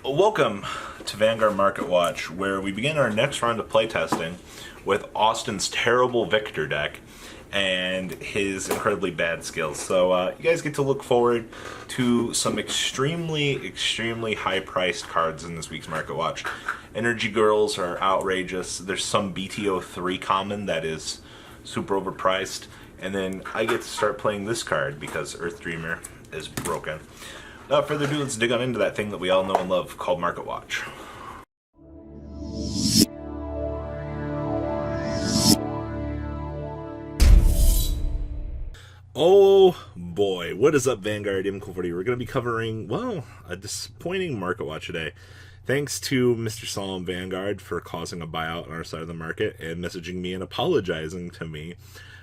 Welcome to Vanguard Market Watch, where we begin our next round of playtesting with Austin's terrible Victor deck and his incredibly bad skills. So you guys get to look forward to some extremely high-priced cards in this week's Market Watch. Energy Girls are outrageous. There's some BTO3 common that is super overpriced. And then I get to start playing this card because Earth Dreamer is broken. Without further ado, let's dig on into that thing that we all know and love called Market Watch. Oh boy, what is up, Vanguard? I'm Cool40. We're going to be covering, well, a disappointing Market Watch today. Thanks to Mr. Solemn Vanguard for causing a buyout on our side of the market and messaging me and apologizing to me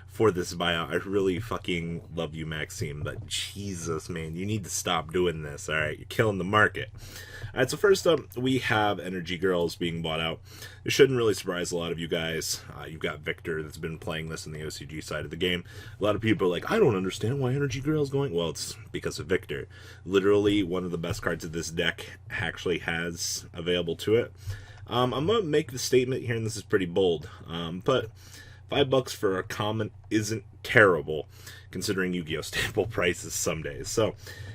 for this buyout. I really fucking love you, Maxime, but Jesus, man, you need to stop doing this. Alright, you're killing the market. Alright, so first up, we have Energy Girls being bought out. It shouldn't really surprise a lot of you guys. You've got Victor that's been playing this in the OCG side of the game. A lot of people are like, I don't understand why Energy Girls going. Well, it's because of Victor. Literally, one of the best cards of this deck actually has available to it. I'm going to make the statement here, and this is pretty bold, but $5 for a common isn't terrible, considering Yu-Gi-Oh! Staple prices some days. So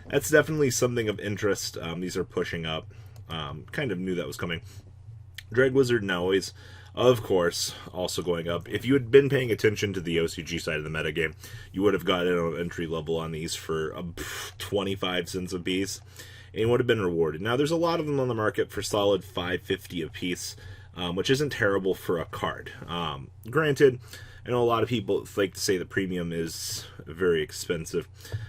that's definitely something of interest. These are pushing up. Kind of knew that was coming. Drag Wizard and Always, of course, also going up. If you had been paying attention to the OCG side of the metagame, you would have gotten an entry level on these for 25 cents a piece, and you would have been rewarded. Now, there's a lot of them on the market for solid $5.50 a piece. Which isn't terrible for a card. Granted, I know a lot of people like to say the premium is very expensive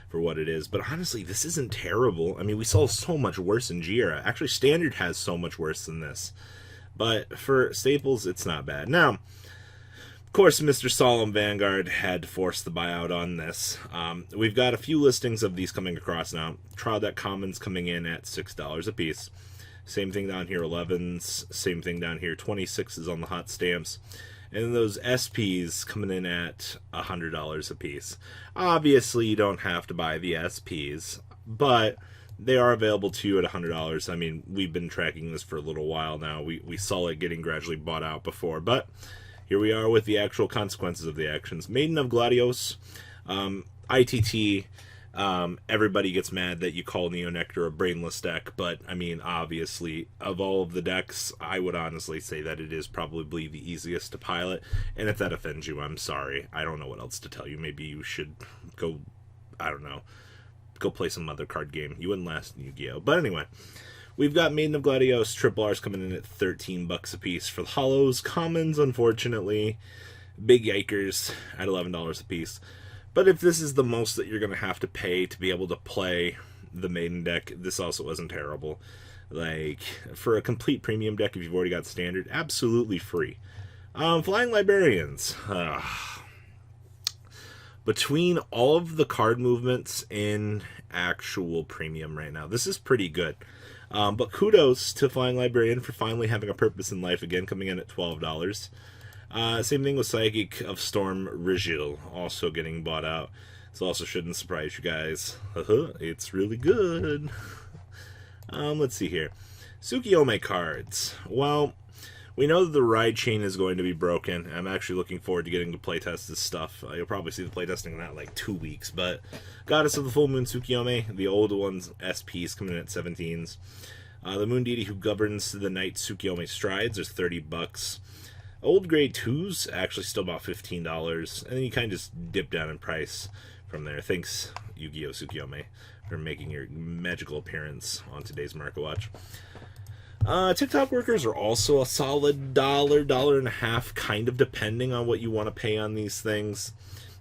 for what it is, but honestly, this isn't terrible. I mean, we saw so much worse in G-Era. Actually, Standard has so much worse than this. But for Staples, it's not bad. Now, of course, Mr. Solemn Vanguard had to force the buyout on this. We've got a few listings of these coming across now. Trial deck commons coming in at $6 a piece. Same thing down here, 11s. Same thing down here, 26s on the hot stamps. And those SPs coming in at $100 a piece. Obviously, you don't have to buy the SPs, but they are available to you at $100. I mean, we've been tracking this for a little while now. We saw it getting gradually bought out before, but here we are with the actual consequences of the actions. Maiden of Gladios, ITT. Everybody gets mad that you call Neonectar a brainless deck, but I mean, obviously, of all of the decks, I would honestly say that it is probably the easiest to pilot, and if that offends you, I'm sorry. I don't know what else to tell you. Maybe you should go, I don't know, go play some other card game. You wouldn't last in Yu-Gi-Oh! But anyway, we've got Maiden of Gladios, Triple R's coming in at $13 a piece. For the Hollows, Commons, unfortunately, Big Yikers at $11 a piece. But if this is the most that you're going to have to pay to be able to play the Maiden deck, this also wasn't terrible. Like, for a complete premium deck, if you've already got Standard, absolutely free. Flying Librarians. Between all of the card movements in actual premium right now, this is pretty good. But kudos to Flying Librarian for finally having a purpose in life again, coming in at $12. Same thing with Psychic of Storm Rigil, also getting bought out. This also shouldn't surprise you guys. It's really good. Let's see here. Tsukiyomi cards. Well, we know that the ride chain is going to be broken. I'm actually looking forward to getting to playtest this stuff. You'll probably see the playtesting in that like 2 weeks. But Goddess of the Full Moon Tsukiyomi, the old ones, SPs coming in at 17s. The Moon Deity who governs the night Tsukiyomi strides is $30. Old grade 2s actually still about $15, and then you kind of just dip down in price from there. Thanks, Yu-Gi-Oh! Tsukiyomi, for making your magical appearance on today's Market Watch. TikTok workers are also a solid $1, and a half, kind of depending on what you want to pay on these things.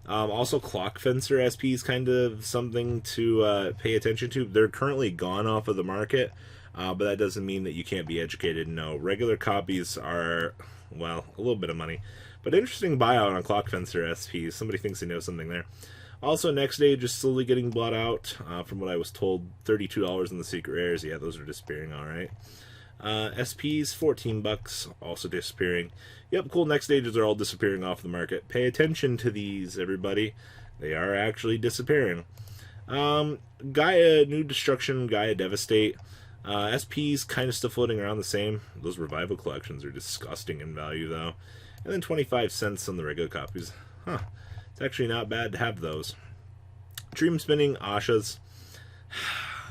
Also, Clock Fencer SP is kind of something to pay attention to. They're currently gone off of the market, but that doesn't mean that you can't be educated. No, regular copies are, well, a little bit of money. But interesting buyout on Clock Fencer SPs. Somebody thinks they know something there. Also, Next Stage is slowly getting bought out. From what I was told, $32 in the secret rares. Yeah, those are disappearing, alright. SPs, $14, also disappearing. Yep, cool, Next Stages are all disappearing off the market. Pay attention to these, everybody. They are actually disappearing. Gaia New Destruction, Gaia Devastate. SP's kind of still floating around the same. Those revival collections are disgusting in value, though. And then 25 cents on the regular copies. Huh. It's actually not bad to have those. Dream Spinning Ashas.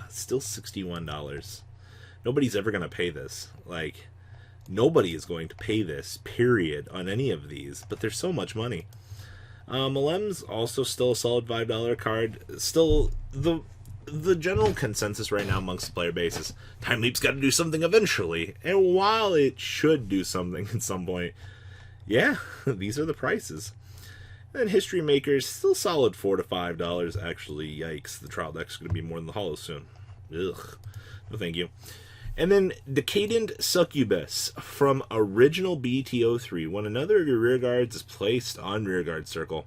Still $61. Nobody's ever going to pay this. Like, nobody is going to pay this, period, on any of these. But there's so much money. Malem's also still a solid $5 card. Still, the general consensus right now amongst the player base is Time Leap's got to do something eventually. And while it should do something at some point, yeah, these are the prices. And History Makers, still solid $4 to $5. Actually, yikes, the trial deck's going to be more than the holo soon. Ugh, no thank you. And then Decadent Succubus from original BT03. When another of your rearguards is placed on rearguard circle,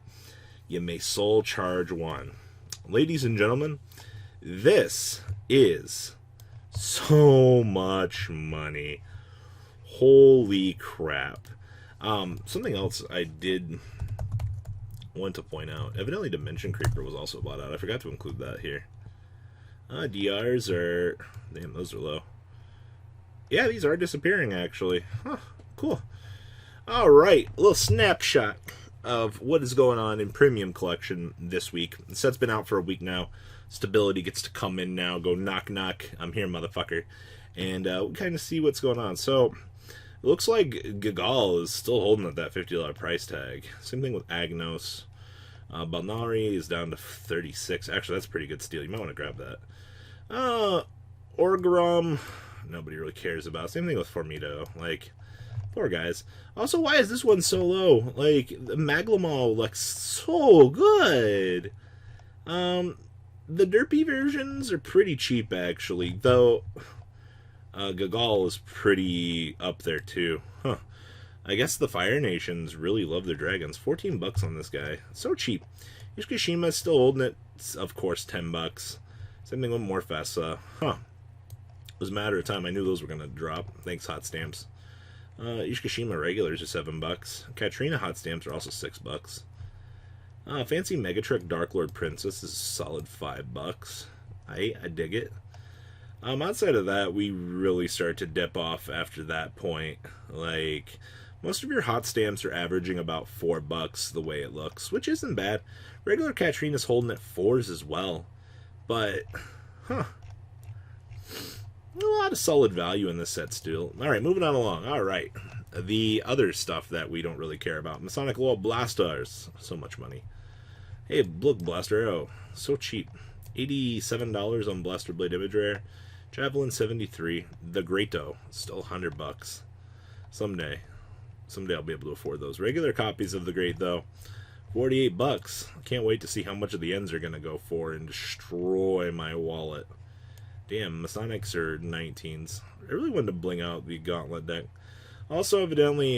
you may soul charge one. Ladies and gentlemen, this is so much money. Holy crap. Something else I did want to point out. Evidently Dimension Creeper was also bought out. I forgot to include that here. DRs are... Damn, those are low. Yeah, these are disappearing, actually. Huh, cool. Alright, a little snapshot of what is going on in Premium Collection this week. The set's been out for a week now. Stability gets to come in now, go knock knock, I'm here, motherfucker. And we'll kind of see what's going on. So, it looks like Gagal is still holding at that $50 price tag. Same thing with Agnos. Balnari is down to 36. Actually, that's a pretty good steal. You might want to grab that. Orgrom, nobody really cares about. Same thing with Formido. Like, poor guys. Also, why is this one so low? Like, the Maglemall looks so good. The derpy versions are pretty cheap, actually. Though, Gagal is pretty up there, too. Huh. I guess the Fire Nations really love their dragons. $14 on this guy. So cheap. Ishikishima is still holding it. It's, of course, $10. Same thing with Morfessa. Huh. It was a matter of time. I knew those were going to drop. Thanks, Hot Stamps. Ishikishima regulars are $7. Katrina Hot Stamps are also $6. Fancy Megatrek Dark Lord Princess is a solid $5. I dig it. Outside of that, we really start to dip off after that point. Like, most of your hot stamps are averaging about $4 the way it looks, which isn't bad. Regular Katrina's holding at 4s as well. But, huh. A lot of solid value in this set still. Alright, moving on along. Alright. The other stuff that we don't really care about. Masonic Law Blastars. So much money. Hey, look, Blaster Arrow. So cheap. $87 on Blaster Blade Image Rare. Javelin 73. The Greato. Still $100. Someday I'll be able to afford those. Regular copies of the Great, though. $48. I can't wait to see how much of the ends are going to go for and destroy my wallet. Damn, Masonics are 19s. I really wanted to bling out the Gauntlet deck. Also, evidently,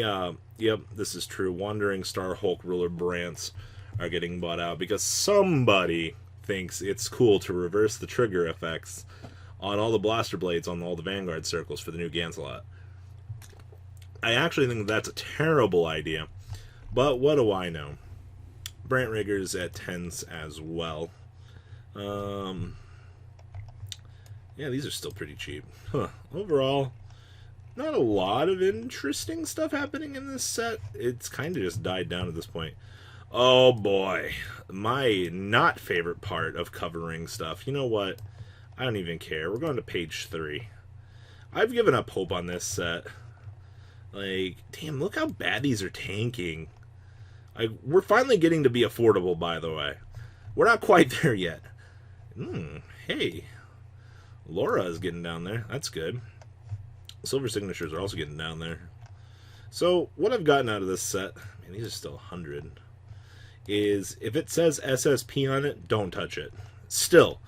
yep, this is true. Wandering Star Hulk Ruler Brants are getting bought out because somebody thinks it's cool to reverse the trigger effects on all the blaster blades on all the Vanguard circles for the new Gansalot. I actually think that's a terrible idea, but what do I know? Brant Riggers at 10s as well. Yeah, these are still pretty cheap. Huh. Overall, not a lot of interesting stuff happening in this set. It's kind of just died down at this point. Oh boy, my not favorite part of covering stuff. You know what? I don't even care. We're going to page 3. I've given up hope on this set. Like, damn, look how bad these are tanking. We're finally getting to be affordable, by the way. We're not quite there yet. Hey. Laura is getting down there. That's good. Silver Signatures are also getting down there. So, what I've gotten out of this set, man, these are still 100, is if it says SSP on it, don't touch it. Still,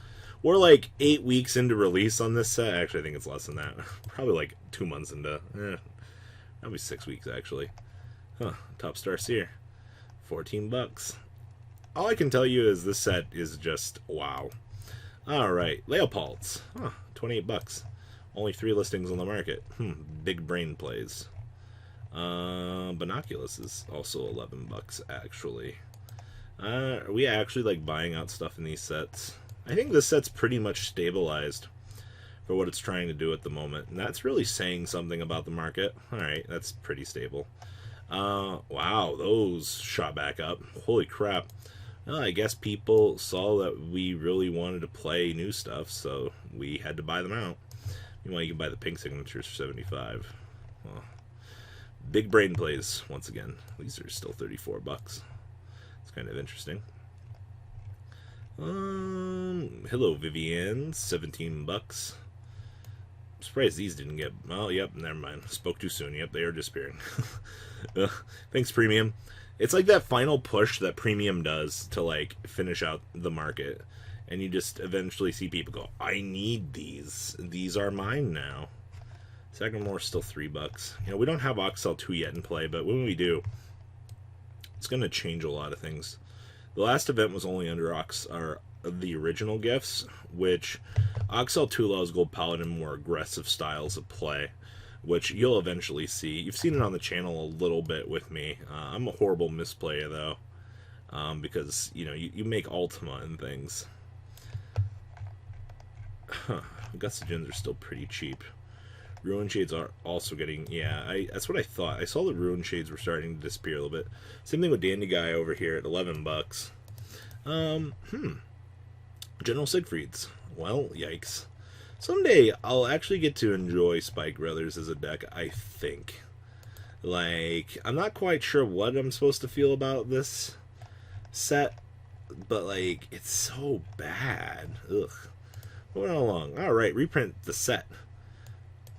we're like 8 weeks into release on this set. Actually, I think it's less than that. Probably like 2 months into, probably 6 weeks, actually. Huh, Top Star Seer. $14. All I can tell you is this set is just wow. Alright, Leopolds. Huh, $28. Only 3 listings on the market. Big brain plays. Binoculus is also $11, actually. Are we actually like buying out stuff in these sets? I think this set's pretty much stabilized for what it's trying to do at the moment. And that's really saying something about the market. Alright, that's pretty stable. Wow, those shot back up. Holy crap. Well, I guess people saw that we really wanted to play new stuff, so we had to buy them out. Meanwhile, you can buy the pink signatures for 75. Well, big brain plays, once again. These are still 34 bucks. It's kind of interesting. Hello, Vivian, 17 bucks. I'm surprised these didn't get... Oh, yep, never mind. Spoke too soon. Yep, they are disappearing. Thanks, Premium. It's like that final push that Premium does to, like, finish out the market. And you just eventually see people go, I need these. These are mine now. Sacramore's still 3 bucks. You know, we don't have Oxel 2 yet in play, but when we do, it's going to change a lot of things. The last event was only under the original gifts, which Oxel 2 allows Gold Paladin more aggressive styles of play, which you'll eventually see. You've seen it on the channel a little bit with me. I'm a horrible misplayer, though, because, you know, you make Ultima and things. Gustagens are still pretty cheap. Ruin Shades are also getting... Yeah, that's what I thought. I saw the Ruin Shades were starting to disappear a little bit. Same thing with Dandy Guy over here at 11 bucks. General Siegfried's. Well, yikes. Someday, I'll actually get to enjoy Spike Brothers as a deck, I think. Like, I'm not quite sure what I'm supposed to feel about this set, but, like, it's so bad. Ugh. Moving along. Alright, reprint the set.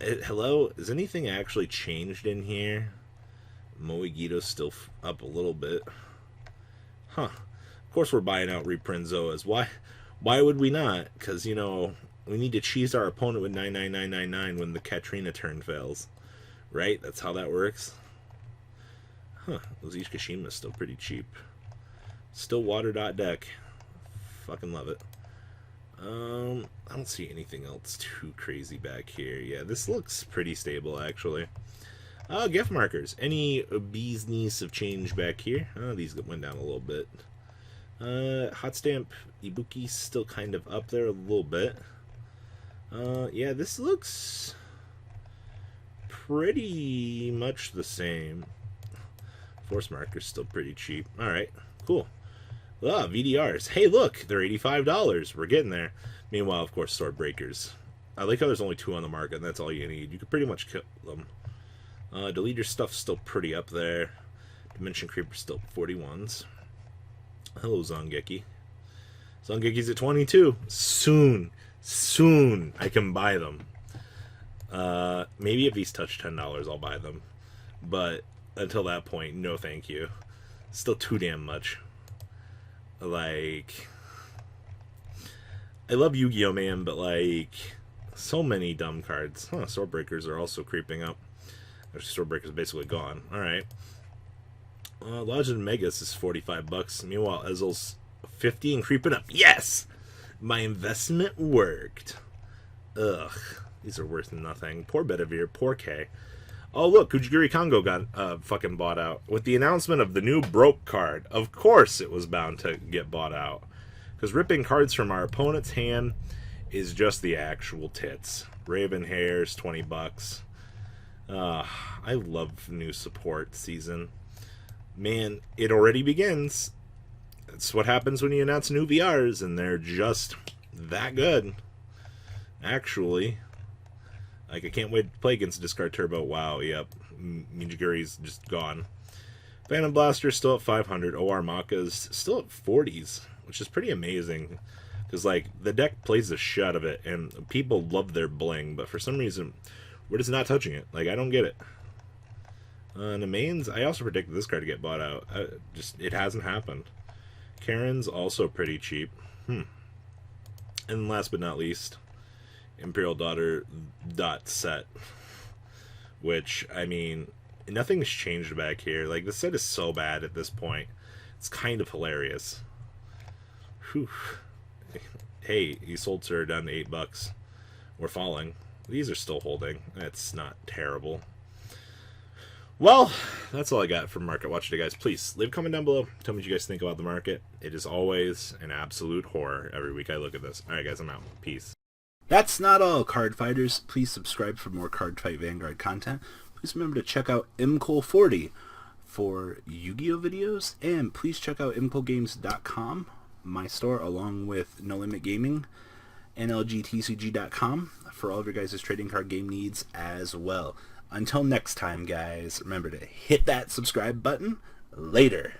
Hello? Has anything actually changed in here? Moegito's still up a little bit. Huh. Of course we're buying out reprint Zoas. Why would we not? Because, you know, we need to cheese our opponent with 99999 when the Katrina turn fails. Right? That's how that works. Huh. Ozish Kashima's still pretty cheap. Still water dot deck. Fucking love it. I don't see anything else too crazy back here. Yeah, this looks pretty stable, actually. Gift markers. Any bee's knees have changed back here? Oh, these went down a little bit. Hot Stamp Ibuki's still kind of up there a little bit. Yeah, this looks pretty much the same. Force marker's still pretty cheap. Alright, cool. VDRs. Hey, look, they're $85. We're getting there. Meanwhile, of course, Sword Breakers. I like how there's only 2 on the market, and that's all you need. You can pretty much kill them. Delete your stuff's still pretty up there. Dimension Creeper's still 41s. Hello, Zongeki. Zongeki's at 22. Soon I can buy them. Maybe if he's touched $10, I'll buy them. But until that point, no thank you. Still too damn much. Like, I love Yu-Gi-Oh, man, but, like, so many dumb cards. Huh, Swordbreakers are also creeping up. Actually, Swordbreakers are basically gone. Alright. Legend Megas is 45 bucks. Meanwhile, Ezel's 50 and creeping up. Yes! My investment worked. Ugh. These are worth nothing. Poor Bedivere. Poor K. Oh, look, Kujigiri Kongo got fucking bought out. With the announcement of the new Broke card, of course it was bound to get bought out. Because ripping cards from our opponent's hand is just the actual tits. Raven Hairs, 20 bucks. I love new support season. Man, it already begins. That's what happens when you announce new VRs, and they're just that good. Actually... Like, I can't wait to play against Discard Turbo. Wow, yep. Mijiguri's just gone. Phantom Blaster's still at 500. OR Maka's still at 40s, which is pretty amazing. Because, like, the deck plays the shit out of it, and people love their bling, but for some reason, we're just not touching it. Like, I don't get it. The mains, I also predicted this card to get bought out. It hasn't happened. Karen's also pretty cheap. And last but not least... Imperial Daughter set, which, I mean, nothing's changed back here. Like, the set is so bad at this point. It's kind of hilarious. Whew. Hey, Isolts are down to 8 bucks. We're falling. These are still holding. It's not terrible. Well, that's all I got from Market Watch today, guys. Please, leave a comment down below. Tell me what you guys think about the market. It is always an absolute horror every week I look at this. Alright, guys, I'm out. Peace. That's not all, card fighters. Please subscribe for more Cardfight Vanguard content. Please remember to check out MCole40 for Yu-Gi-Oh videos, and please check out MColeGames.com, my store, along with No Limit Gaming, NLGTCG.com for all of your guys' trading card game needs as well. Until next time, guys, remember to hit that subscribe button. Later.